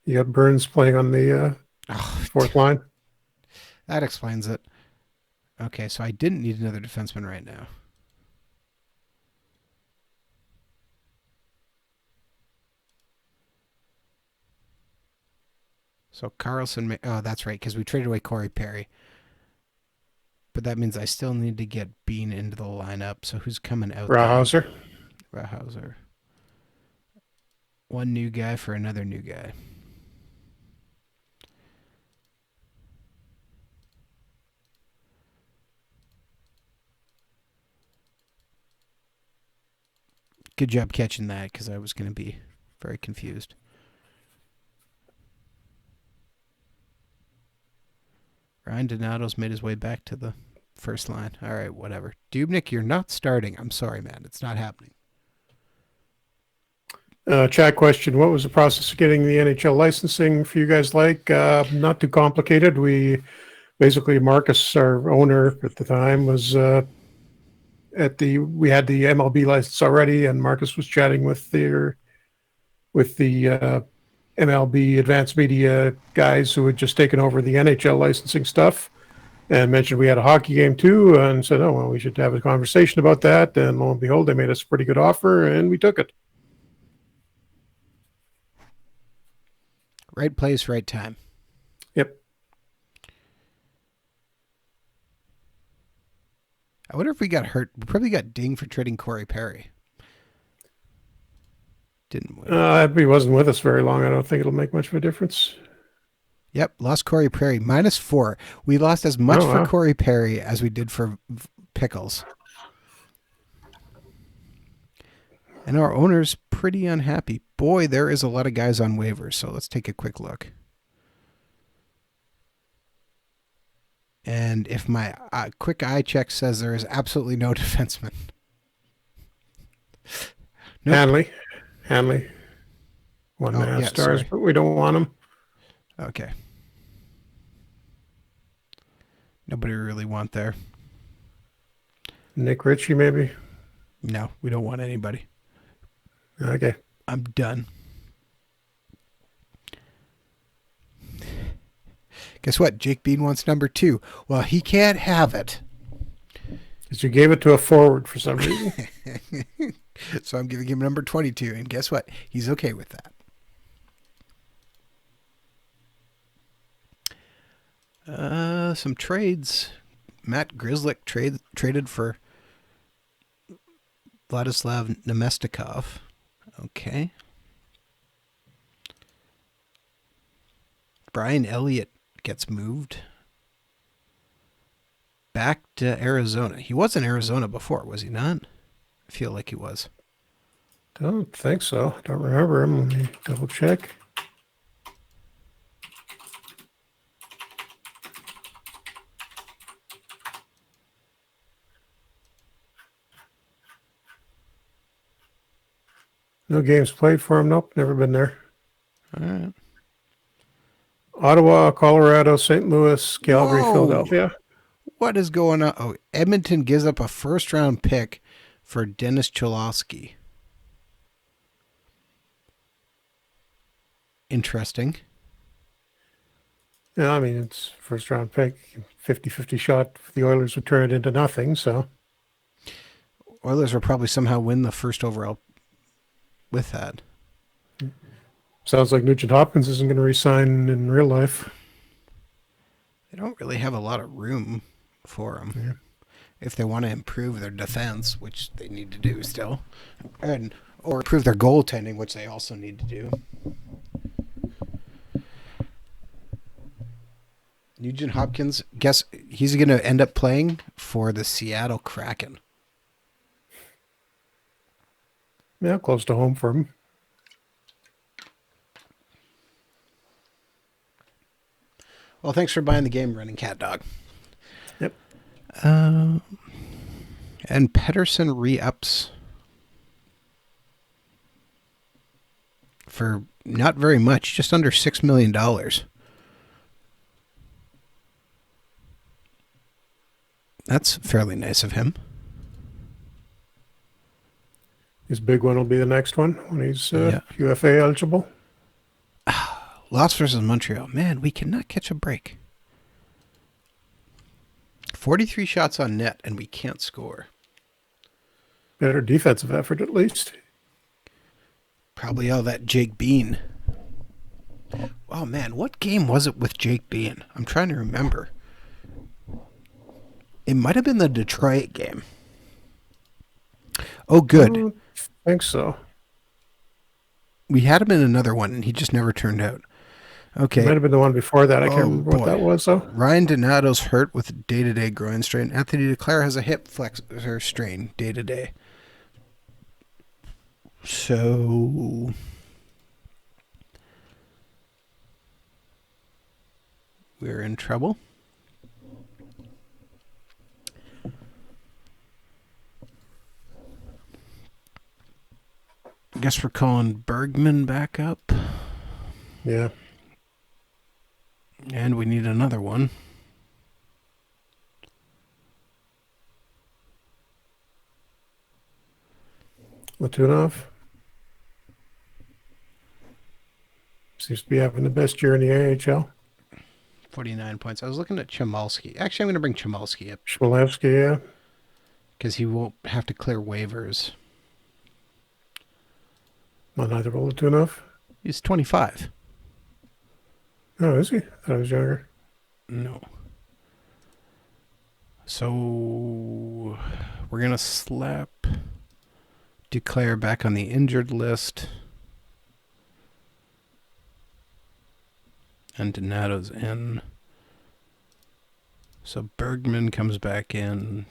You got Burns playing on the fourth line. That explains it. Okay, so I didn't need another defenseman right now. So Carlson, oh, that's right, because we traded away Corey Perry. But that means I still need to get Bean into the lineup. So who's coming out? Rauhauser. Rauhauser. One new guy for another new guy. Good job catching that, because I was going to be very confused. Ryan Donato's made his way back to the first line. All right, whatever. Dubnyk, you're not starting. I'm sorry, man. It's not happening. Chat question. What was the process of getting the NHL licensing for you guys like? Not too complicated. We basically, Marcus, our owner at the time, was we had the MLB license already, and Marcus was chatting with the MLB advanced media guys who had just taken over the NHL licensing stuff, and mentioned we had a hockey game too, and said, oh, well, we should have a conversation about that. And lo and behold, they made us a pretty good offer, and we took it. Right place, right time. Yep. I wonder if we got hurt. We probably got dinged for trading Corey Perry. Didn't we? He wasn't with us very long. I don't think it'll make much of a difference. Yep, lost Corey Perry. -4. We lost as much for Corey Perry as we did for Pickles. And our owner's pretty unhappy. Boy, there is a lot of guys on waivers, so let's take a quick look. And if my quick eye check says there is absolutely no defenseman. Nope. Hanley. One and a half stars, sorry. but we don't want him. Okay. Nobody we really want there. Nick Ritchie, maybe? No, we don't want anybody. Okay. I'm done. Guess what? Jake Bean wants number 2. Well, he can't have it. Because you gave it to a forward for some reason. So I'm giving him number 22. And guess what? He's okay with that. Some trades. Matt Grzelcyk traded for Vladislav Nemestikov. Okay. Brian Elliott gets moved back to Arizona. He was in Arizona before, was he not? I feel like he was. Don't think so. Don't remember him. Let me double check. No games played for him. Nope, never been there. All right. Ottawa, Colorado, St. Louis, Calgary, Whoa. Philadelphia. What is going on? Oh, Edmonton gives up a first-round pick for Dennis Cholowski. Interesting. Yeah, I mean, it's first round pick, 50-50 shot. The Oilers would turn it into nothing, so. Oilers will probably somehow win the first overall with that. Sounds like Nugent Hopkins isn't going to resign in real life. They don't really have a lot of room for him. Yeah. If they want to improve their defense, which they need to do still, or improve their goaltending, which they also need to do. Nugent Hopkins, guess he's going to end up playing for the Seattle Kraken. Yeah, close to home for him. Well, thanks for buying the game, Running Cat Dog. Yep. And Pettersson re-ups for not very much, just under $6 million. That's fairly nice of him. His big one will be the next one when he's Yeah. UFA eligible. Lost versus Montreal. Man, we cannot catch a break. 43 shots on net, and we can't score. Better defensive effort, at least. Probably all that Jake Bean. Oh, man, what game was it with Jake Bean? I'm trying to remember. It might have been the Detroit game. Oh, good. I don't think so. We had him in another one, and he just never turned out. Okay. It might have been the one before that. I can't remember what that was, though. Ryan Donato's hurt with a day-to-day groin strain. Anthony Duclair has a hip flexor strain day-to-day. So we're in trouble. I guess we're calling Bergman back up. Yeah. And we need another one. Latunov seems to be having the best year in the AHL. 49 points. I was looking at Chmelevski. Actually, I'm going to bring Chmelevski up Chmelevski, yeah. because he won't have to clear waivers. Well, neither will Latunov. He's 25. Oh, is he? I thought he was younger. No. So we're going to slap Duclair back on the injured list. And Donato's in. So Bergman comes back in.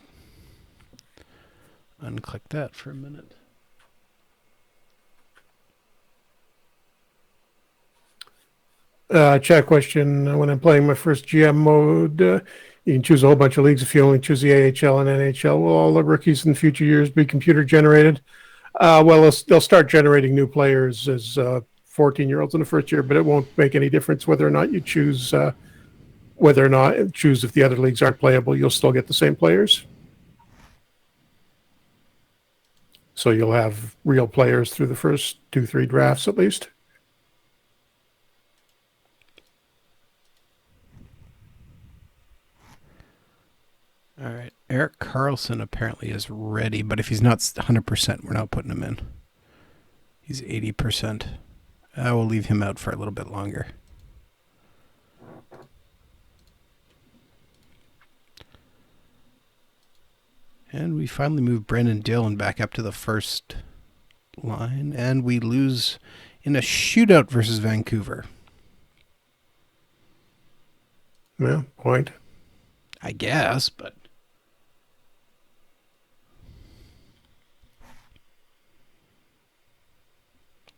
Unclick that for a minute. Chat question. When I'm playing my first GM mode, you can choose a whole bunch of leagues. If you only choose the AHL and NHL, will all the rookies in future years be computer generated? Well, they'll start generating new players as 14-year-olds in the first year, but it won't make any difference whether or not you choose if the other leagues aren't playable. You'll still get the same players. So you'll have real players through the first 2-3 drafts at least. All right. Eric Carlson apparently is ready, but if he's not 100%, we're not putting him in. He's 80%. I will leave him out for a little bit longer. And we finally move Brendan Dillon back up to the first line, and we lose in a shootout versus Vancouver. Yeah, point. I guess, but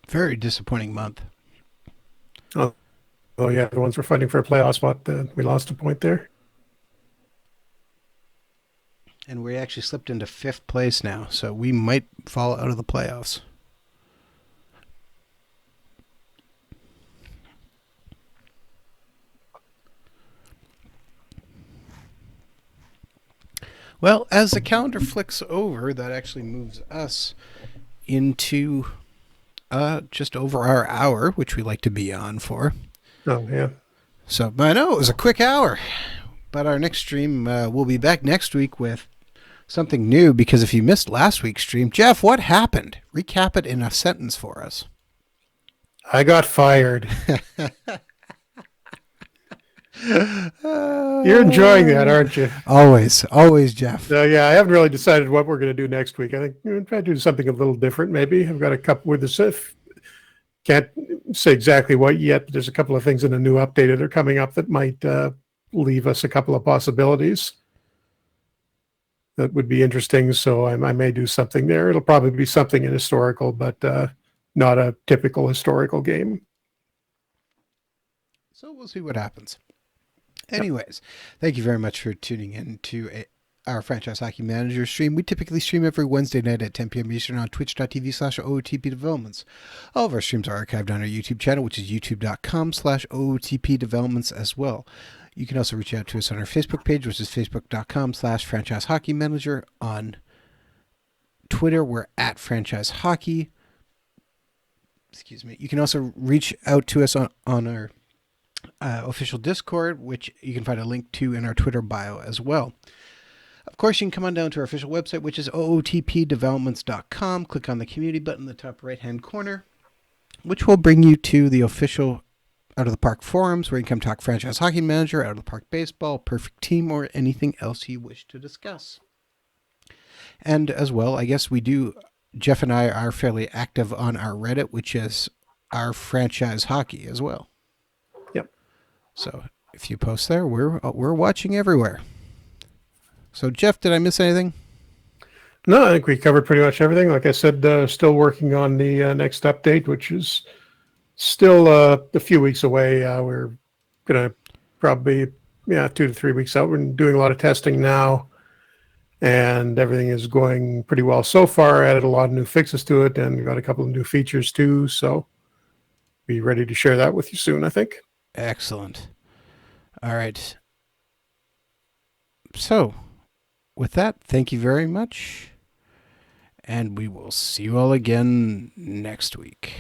very disappointing month. Oh yeah, the ones we're fighting for a playoff spot, we lost a point there. And we actually slipped into 5th place now, so we might fall out of the playoffs. Well, as the calendar flicks over, that actually moves us into just over our hour, which we like to be on for. Oh, yeah. So, I know it was a quick hour, but our next stream, we'll be back next week with something new, because if you missed last week's stream, Jeff, what happened? Recap it in a sentence for us. I got fired. You're enjoying that, aren't you? Always, Jeff. So yeah, I haven't really decided what we're going to do next week. I think we'll try to do something a little different. Maybe I've got a couple with the can't say exactly what yet, but there's a couple of things in a new update that are coming up that might leave us a couple of possibilities that would be interesting. So I may do something there. It'll probably be something in historical, but not a typical historical game. So we'll see what happens. Anyways, thank you very much for tuning in to our Franchise Hockey Manager stream. We typically stream every Wednesday night at 10 p.m. Eastern on twitch.tv/OOTP Developments. All of our streams are archived on our YouTube channel, which is youtube.com/OOTP Developments as well. You can also reach out to us on our Facebook page, which is facebook.com/Franchise Hockey Manager. On Twitter, we're at Franchise Hockey. Excuse me. You can also reach out to us on our official Discord, which you can find a link to in our Twitter bio as well. Of course, you can come on down to our official website, which is ootpdevelopments.com. Click on the community button in the top right-hand corner, which will bring you to the official Out of the Park forums, where you can come talk Franchise Hockey Manager, Out of the Park Baseball, Perfect Team, or anything else you wish to discuss. And as well, I guess Jeff and I are fairly active on our Reddit, which is our Franchise Hockey as well. So if you post there, we're watching everywhere. So Jeff, did I miss anything? No, I think we covered pretty much everything. Like I said, still working on the next update, which is still a few weeks away. We're going to probably 2 to 3 weeks out. We're doing a lot of testing now, and everything is going pretty well so far. Added a lot of new fixes to it, and got a couple of new features too. So be ready to share that with you soon, I think. Excellent. All right. So, with that, thank you very much. And we will see you all again next week.